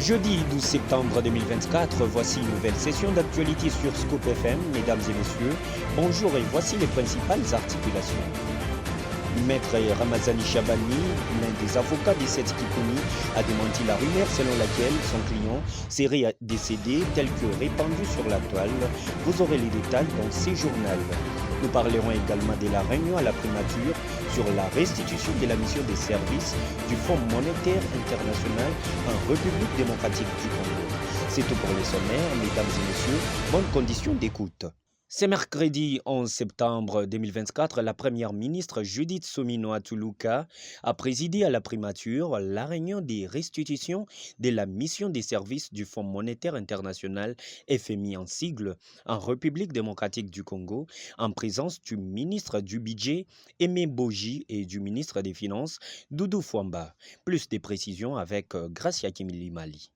Jeudi 12 septembre 2024, voici une nouvelle session d'actualité sur Scoop FM. Mesdames et messieurs, bonjour et voici les principales articulations. Maître Ramazani Chabani, l'un des avocats des 7 Kikouni, a démenti la rumeur selon laquelle son client serait décédé tel que répandu sur la toile. Vous aurez les détails dans ces journaux. Nous parlerons également de la réunion à la primature sur la restitution de la mission des services du Fonds monétaire international en République démocratique du Congo. C'est tout pour les sommaires, mesdames et messieurs, bonnes conditions d'écoute. C'est mercredi 11 septembre 2024, la première ministre Judith Suminwa Tuluka a présidé à la primature la réunion des restitutions de la mission des services du Fonds monétaire international FMI en sigle en République démocratique du Congo en présence du ministre du Budget Aimé Boji et du ministre des Finances Doudou Fwamba. Plus de précisions avec Gracia Kimilimali.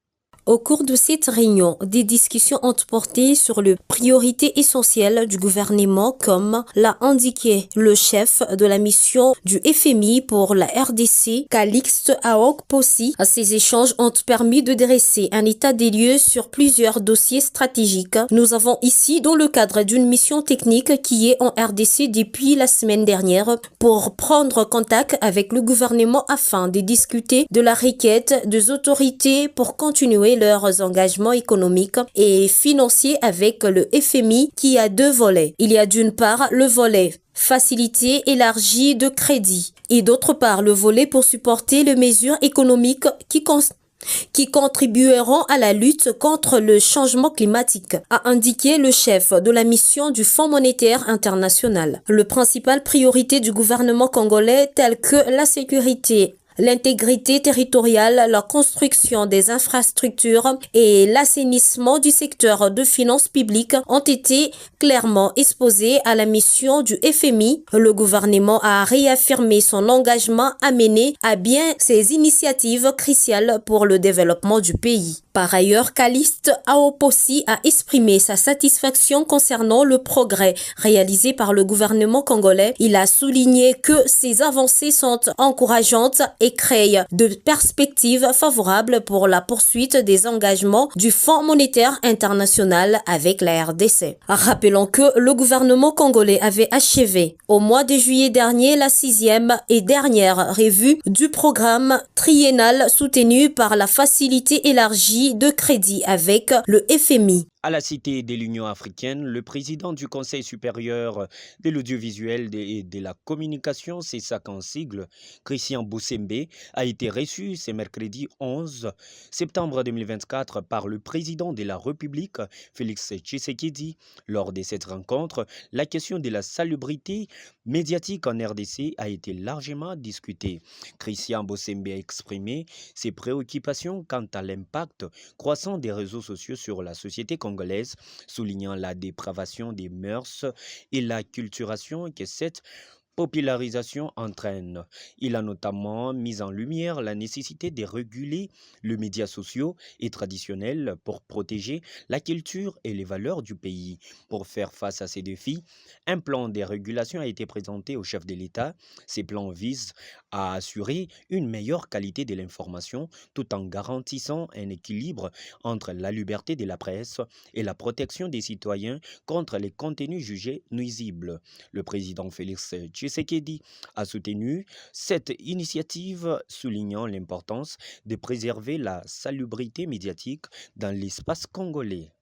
Au cours de cette réunion, des discussions ont porté sur les priorités essentielles du gouvernement, comme l'a indiqué le chef de la mission du FMI pour la RDC, Calixte Aok-Possi. Ces échanges ont permis de dresser un état des lieux sur plusieurs dossiers stratégiques. Nous avons ici, dans le cadre d'une mission technique qui est en RDC depuis la semaine dernière, pour prendre contact avec le gouvernement afin de discuter de la requête des autorités pour continuer leurs engagements économiques et financiers avec le FMI qui a 2 volets. Il y a d'une part le volet facilité élargie de crédit et d'autre part le volet pour supporter les mesures économiques qui contribueront à la lutte contre le changement climatique, a indiqué le chef de la mission du Fonds monétaire international. Les principales priorités du gouvernement congolais telles que la sécurité, l'intégrité territoriale, la construction des infrastructures et l'assainissement du secteur de finances publiques ont été clairement exposés à la mission du FMI. Le gouvernement a réaffirmé son engagement à mener à bien ces initiatives cruciales pour le développement du pays. Par ailleurs, Calixte Aok-Possi a exprimé sa satisfaction concernant le progrès réalisé par le gouvernement congolais. Il a souligné que ces avancées sont encourageantes et créent de perspectives favorables pour la poursuite des engagements du Fonds monétaire international avec la RDC. Rappelons que le gouvernement congolais avait achevé au mois de juillet dernier la 6e et dernière revue du programme triennal soutenu par la facilité élargie de crédit avec le FMI. À la Cité de l'Union africaine, le président du Conseil supérieur de l'audiovisuel et de la communication, c'est ça qu'en sigle, Christian Bossembe, a été reçu ce mercredi 11 septembre 2024 par le président de la République, Félix Tshisekedi. Lors de cette rencontre, la question de la salubrité médiatique en RDC a été largement discutée. Christian Bossembe a exprimé ses préoccupations quant à l'impact croissant des réseaux sociaux sur la société congolaise, soulignant la dépravation des mœurs et la culturation que cette popularisation entraîne. Il a notamment mis en lumière la nécessité de réguler les médias sociaux et traditionnels pour protéger la culture et les valeurs du pays. Pour faire face à ces défis, un plan de régulation a été présenté au chef de l'État. Ces plans visent à assurer une meilleure qualité de l'information tout en garantissant un équilibre entre la liberté de la presse et la protection des citoyens contre les contenus jugés nuisibles. Le président Félix Tshisekedi a soutenu cette initiative, soulignant l'importance de préserver la salubrité médiatique dans l'espace congolais.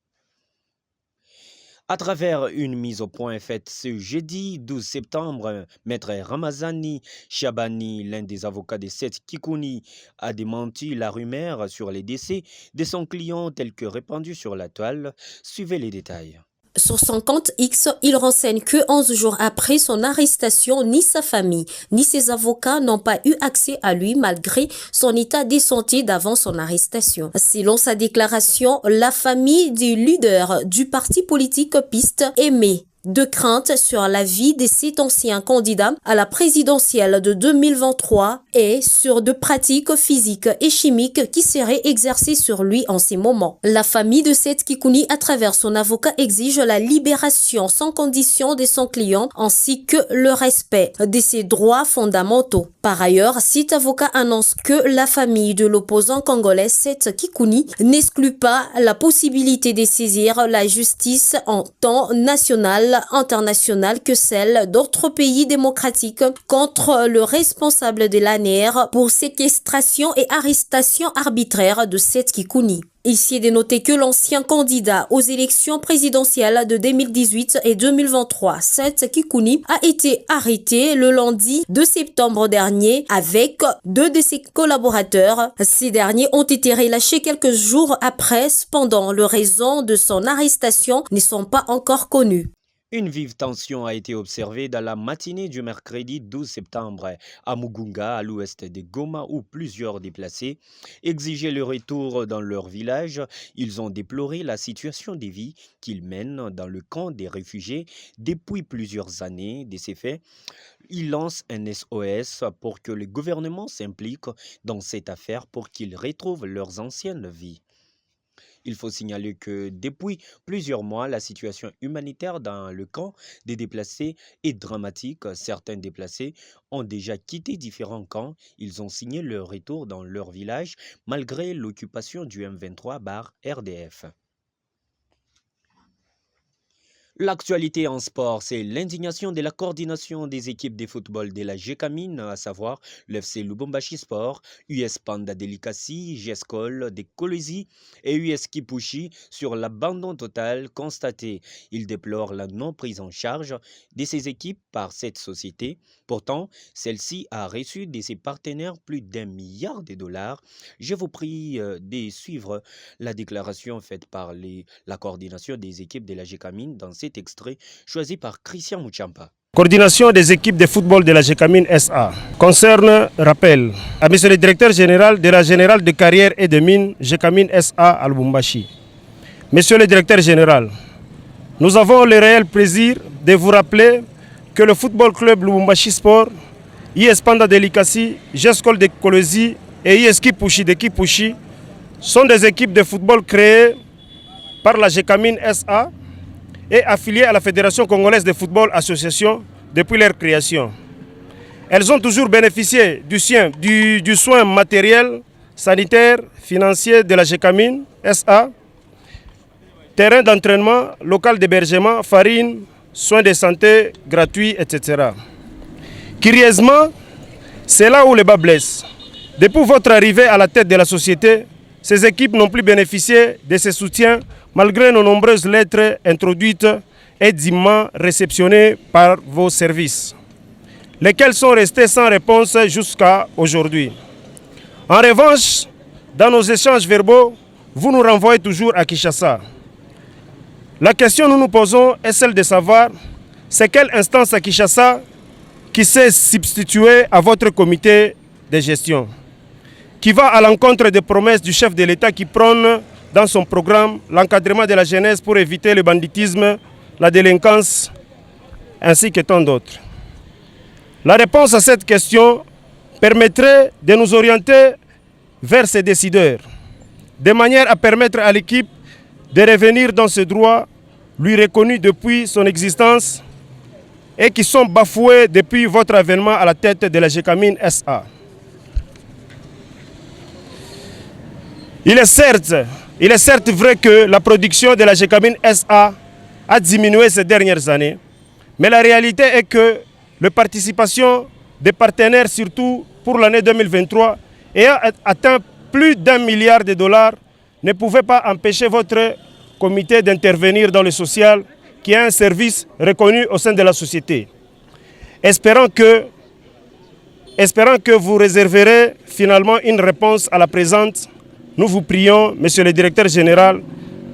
À travers une mise au point faite ce jeudi 12 septembre, Maître Ramazani Chabani, l'un des avocats des 7 Kikouni, a démenti la rumeur sur les décès de son client tel que répandu sur la toile. Suivez les détails. Sur son compte X, il renseigne que 11 jours après son arrestation, ni sa famille, ni ses avocats n'ont pas eu accès à lui malgré son état de santé d'avant son arrestation. Selon sa déclaration, la famille du leader du parti politique PIST émet de crainte sur la vie de cet ancien candidat à la présidentielle de 2023 et sur de pratiques physiques et chimiques qui seraient exercées sur lui en ces moments. La famille de Seth Kikouni, à travers son avocat, exige la libération sans condition de son client ainsi que le respect de ses droits fondamentaux. Par ailleurs, Site Avocat annonce que la famille de l'opposant congolais Seth Kikouni n'exclut pas la possibilité de saisir la justice en tant national, international que celle d'autres pays démocratiques contre le responsable de l'ANR pour séquestration et arrestation arbitraire de Seth Kikouni. Ici est de noter que l'ancien candidat aux élections présidentielles de 2018 et 2023, Seth Kikouni, a été arrêté le lundi 2 septembre dernier avec 2 de ses collaborateurs. Ces derniers ont été relâchés quelques jours après, cependant, les raisons de son arrestation ne sont pas encore connues. Une vive tension a été observée dans la matinée du mercredi 12 septembre à Mugunga, à l'ouest de Goma, où plusieurs déplacés exigeaient le retour dans leur village. Ils ont déploré la situation de vie qu'ils mènent dans le camp des réfugiés depuis plusieurs années. De ces faits, ils lancent un SOS pour que le gouvernement s'implique dans cette affaire pour qu'ils retrouvent leurs anciennes vies. Il faut signaler que depuis plusieurs mois, la situation humanitaire dans le camp des déplacés est dramatique. Certains déplacés ont déjà quitté différents camps. Ils ont signé leur retour dans leur village malgré l'occupation du M23/RDF. L'actualité en sport, c'est l'indignation de la coordination des équipes de football de la GECAMIN, à savoir l'FC Lubumbashi Sport, US Panda Delikasi, GESCOL de Kolwezi et US Kipushi sur l'abandon total constaté. Ils déplorent la non prise en charge de ces équipes par cette société. Pourtant, celle-ci a reçu de ses partenaires plus d'1 milliard de dollars. Je vous prie de suivre la déclaration faite par la coordination des équipes de la GECAMIN dans cet extrait choisi par Christian Mouchampa. Coordination des équipes de football de la GECAMIN SA concerne rappel à M. le directeur général de la Générale de carrière et de mines GECAMIN SA à Lubumbashi. Monsieur le directeur général, nous avons le réel plaisir de vous rappeler que le Football Club Lubumbashi Sport, IS Panda Delikasi, GESCOL de Kolwezi et IS Kipushi de Kipushi sont des équipes de football créées par la GECAMIN SA et affiliées à la Fédération congolaise de football association depuis leur création. Elles ont toujours bénéficié du soin matériel, sanitaire, financier de la GECAMIN SA, terrain d'entraînement, local d'hébergement, farine, soins de santé gratuits, etc. Curieusement, c'est là où le bas blesse. Depuis votre arrivée à la tête de la société, ces équipes n'ont plus bénéficié de ce soutien malgré nos nombreuses lettres introduites et dûment réceptionnées par vos services, lesquelles sont restées sans réponse jusqu'à aujourd'hui. En revanche, dans nos échanges verbaux, vous nous renvoyez toujours à Kinshasa. La question que nous nous posons est celle de savoir c'est quelle instance à Kinshasa qui s'est substituée à votre comité de gestion, qui va à l'encontre des promesses du chef de l'État qui prône dans son programme l'encadrement de la jeunesse pour éviter le banditisme, la délinquance, ainsi que tant d'autres. La réponse à cette question permettrait de nous orienter vers ces décideurs, de manière à permettre à l'équipe de revenir dans ce droit lui reconnu depuis son existence et qui sont bafoués depuis votre avènement à la tête de la GECAMIN SA. Il est certes vrai que la production de la GECAMIN SA a diminué ces dernières années, mais la réalité est que la participation des partenaires, surtout pour l'année 2023, ayant atteint plus d'1 milliard de dollars, ne pouvait pas empêcher votre comité d'intervenir dans le social, qui est un service reconnu au sein de la société. Espérant que vous réserverez finalement une réponse à la présente, nous vous prions, Monsieur le Directeur Général,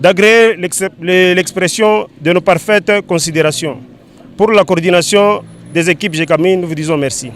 d'agréer l'expression de nos parfaites considérations. Pour la coordination des équipes GECAMIN, nous vous disons merci.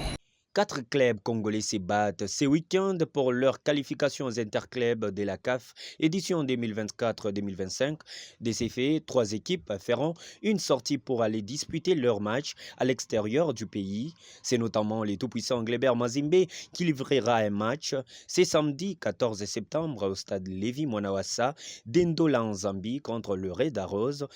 4 clubs congolais se battent ce week-end pour leur qualification aux interclubs de la CAF édition 2024-2025. De ces faits, 3 équipes feront une sortie pour aller disputer leur match à l'extérieur du pays. C'est notamment les tout-puissants Glebert Mazimbe qui livrera un match ce samedi 14 septembre au stade Lévi Mwanawasa d'Endola en Zambie contre le Red Arrows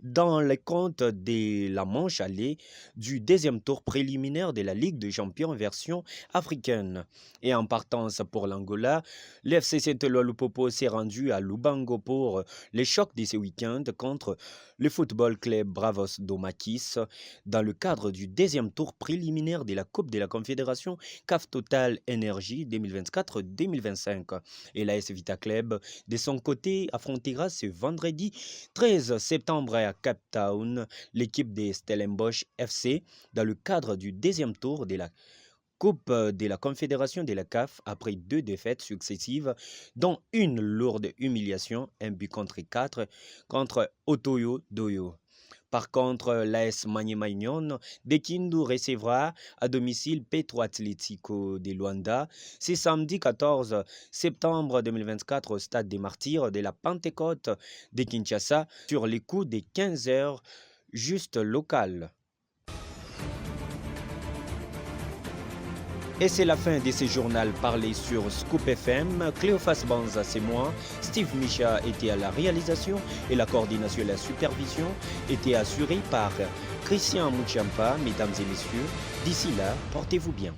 dans les comptes de la manche allée du deuxième tour préliminaire de la Ligue des Champions version africaine. Et en partance pour l'Angola, l'FC Saint-Éloi Lupopo s'est rendu à Lubango pour les chocs de ce week-end contre le Football Club Bravos do Maquis dans le cadre du deuxième tour préliminaire de la Coupe de la Confédération CAF Total Énergie 2024-2025. Et l'AS Vita Club, de son côté, affrontera ce vendredi 13 septembre à Cape Town l'équipe des Stellenbosch FC dans le cadre du deuxième tour de la Coupe de la Confédération de la CAF après 2 défaites successives, dont une lourde humiliation, un but contre 4 contre Otoyo Doyo. Par contre, l'AS Maniema Union de Kindu recevra à domicile Petro Atlético de Luanda. C'est samedi 14 septembre 2024 au stade des Martyrs de la Pentecôte de Kinshasa sur les coups des 15 heures juste locales. Et c'est la fin de ce journal parlé sur Scoop FM. Cléophas Banza, c'est moi. Steve Micha était à la réalisation et la coordination et la supervision étaient assurées par Christian Mouchampa. Mesdames et messieurs, d'ici là, portez-vous bien.